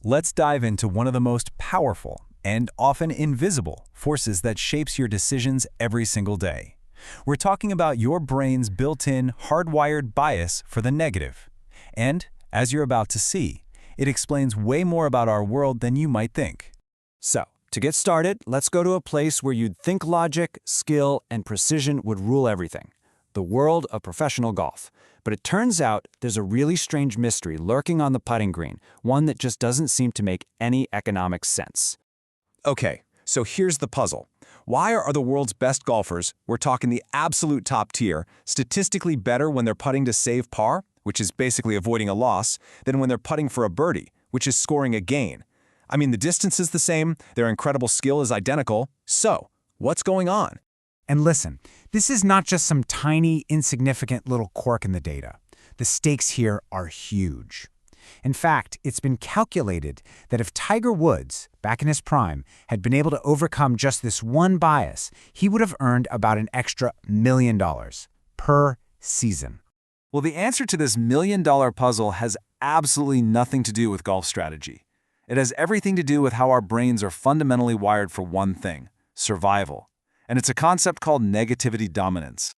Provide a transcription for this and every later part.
Let's dive into one of the most powerful and often invisible forces that shapes your decisions every single day. We're talking about your brain's built-in, hardwired bias for the negative. And, as you're about to see, it explains way more about our world than you might think. So, to get started, let's go to a place where you'd think logic, skill, and precision would rule everything. The world of professional golf. But it turns out there's a really strange mystery lurking on the putting green, one that just doesn't seem to make any economic sense. Okay, so here's the puzzle. Why are the world's best golfers, we're talking the absolute top tier, statistically better when they're putting to save par, which is basically avoiding a loss, than when they're putting for a birdie, which is scoring a gain? I mean, the distance is the same, their incredible skill is identical, so what's going on? And listen, this is not just some tiny, insignificant little quirk in the data. The stakes here are huge. In fact, it's been calculated that if Tiger Woods, back in his prime, had been able to overcome just this one bias, he would have earned about an extra $1 million per season. Well, the answer to this million-dollar puzzle has absolutely nothing to do with golf strategy. It has everything to do with how our brains are fundamentally wired for one thing: survival. And it's a concept called negativity dominance.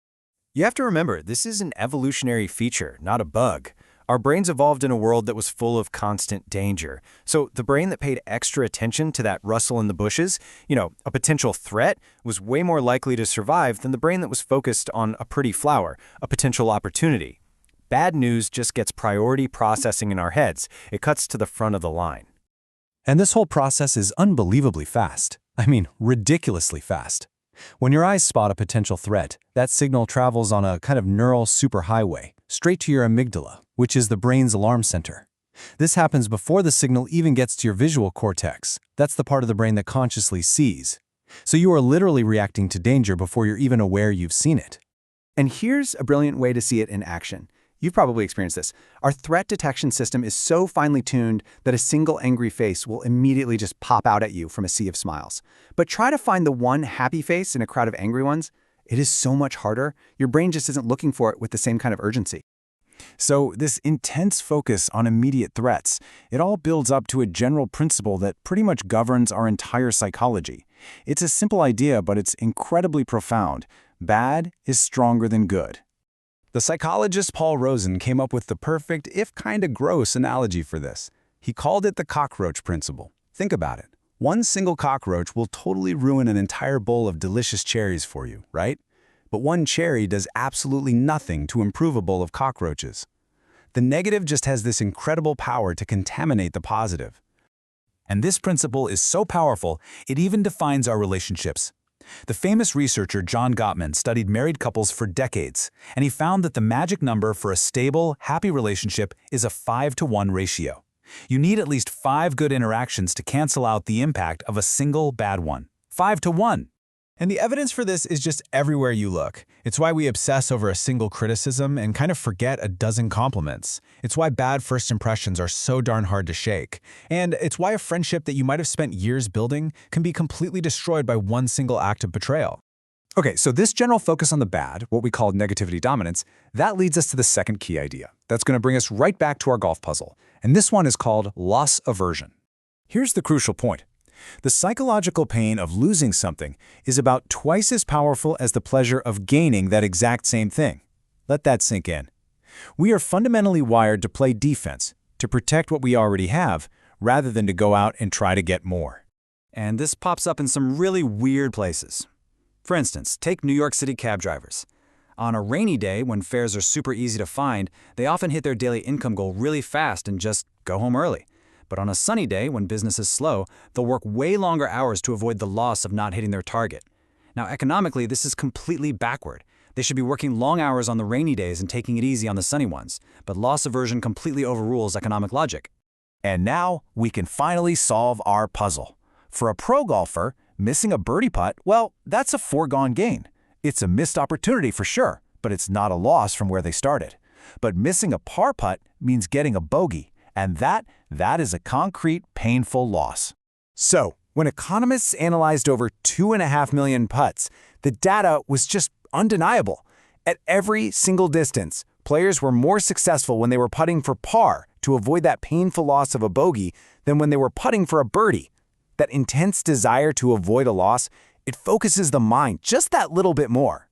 You have to remember, this is an evolutionary feature, not a bug. Our brains evolved in a world that was full of constant danger. So the brain that paid extra attention to that rustle in the bushes, a potential threat, was way more likely to survive than the brain that was focused on a pretty flower, a potential opportunity. Bad news just gets priority processing in our heads. It cuts to the front of the line. And this whole process is unbelievably fast. I mean, ridiculously fast. When your eyes spot a potential threat, that signal travels on a kind of neural superhighway, straight to your amygdala, which is the brain's alarm center. This happens before the signal even gets to your visual cortex. That's the part of the brain that consciously sees. So you are literally reacting to danger before you're even aware you've seen it. And here's a brilliant way to see it in action. You've probably experienced this. Our threat detection system is so finely tuned that a single angry face will immediately just pop out at you from a sea of smiles. But try to find the one happy face in a crowd of angry ones. It is so much harder. Your brain just isn't looking for it with the same kind of urgency. So this intense focus on immediate threats, it all builds up to a general principle that pretty much governs our entire psychology. It's a simple idea, but it's incredibly profound. Bad is stronger than good. The psychologist Paul Rosen came up with the perfect, if kinda gross, analogy for this. He called it the cockroach principle. Think about it. One single cockroach will totally ruin an entire bowl of delicious cherries for you, right? But one cherry does absolutely nothing to improve a bowl of cockroaches. The negative just has this incredible power to contaminate the positive. And this principle is so powerful, it even defines our relationships. The famous researcher John Gottman studied married couples for decades, and he found that the magic number for a stable, happy relationship is a 5-to-1 ratio. You need at least 5 good interactions to cancel out the impact of a single bad one. 5-to-1! And the evidence for this is just everywhere you look. It's why we obsess over a single criticism and kind of forget a dozen compliments. It's why bad first impressions are so darn hard to shake. And it's why a friendship that you might have spent years building can be completely destroyed by one single act of betrayal. Okay, so this general focus on the bad, what we call negativity dominance, that leads us to the second key idea. That's going to bring us right back to our golf puzzle. And this one is called loss aversion. Here's the crucial point. The psychological pain of losing something is about twice as powerful as the pleasure of gaining that exact same thing. Let that sink in. We are fundamentally wired to play defense, to protect what we already have, rather than to go out and try to get more. And this pops up in some really weird places. For instance, take New York City cab drivers. On a rainy day, when fares are super easy to find, they often hit their daily income goal really fast and just go home early. But on a sunny day, when business is slow, they'll work way longer hours to avoid the loss of not hitting their target. Now, economically, this is completely backward. They should be working long hours on the rainy days and taking it easy on the sunny ones. But loss aversion completely overrules economic logic. And now we can finally solve our puzzle. For a pro golfer, missing a birdie putt, well, that's a foregone gain. It's a missed opportunity for sure, but it's not a loss from where they started. But missing a par putt means getting a bogey. And that is a concrete, painful loss. So, when economists analyzed over 2.5 million putts, the data was just undeniable. At every single distance, players were more successful when they were putting for par, to avoid that painful loss of a bogey than when they were putting for a birdie. That intense desire to avoid a loss, it focuses the mind just that little bit more.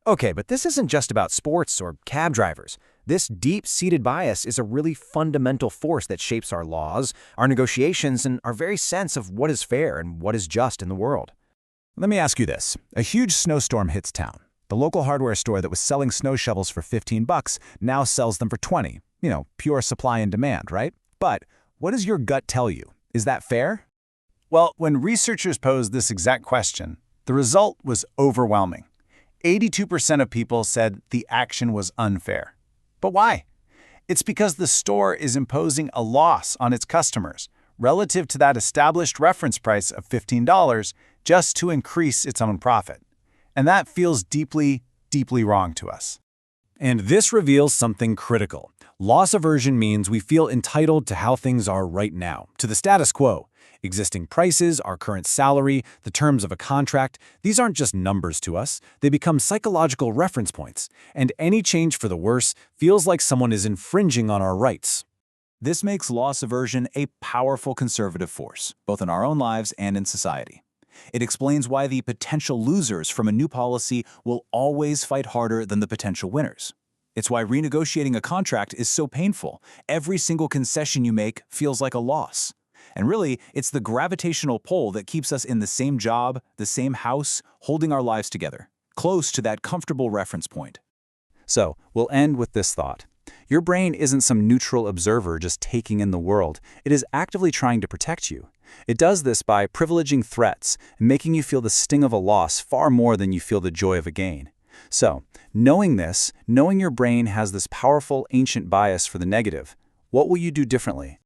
Okay, but this isn't just about sports or cab drivers. This deep-seated bias is a really fundamental force that shapes our laws, our negotiations, and our very sense of what is fair and what is just in the world. Let me ask you this. A huge snowstorm hits town. The local hardware store that was selling snow shovels for $15 now sells them for $20. Pure supply and demand, right? But what does your gut tell you? Is that fair? Well, when researchers posed this exact question, the result was overwhelming. 82% of people said the action was unfair. But why? It's because the store is imposing a loss on its customers relative to that established reference price of $15 just to increase its own profit. And that feels deeply, deeply wrong to us. And this reveals something critical. Loss aversion means we feel entitled to how things are right now, to the status quo. Existing prices, our current salary, the terms of a contract, these aren't just numbers to us. They become psychological reference points, and any change for the worse feels like someone is infringing on our rights. This makes loss aversion a powerful conservative force, both in our own lives and in society. It explains why the potential losers from a new policy will always fight harder than the potential winners. It's why renegotiating a contract is so painful. Every single concession you make feels like a loss. And really, it's the gravitational pull that keeps us in the same job, the same house, holding our lives together, close to that comfortable reference point. So, we'll end with this thought. Your brain isn't some neutral observer just taking in the world. It is actively trying to protect you. It does this by privileging threats and making you feel the sting of a loss far more than you feel the joy of a gain. So, knowing this, knowing your brain has this powerful ancient bias for the negative, what will you do differently?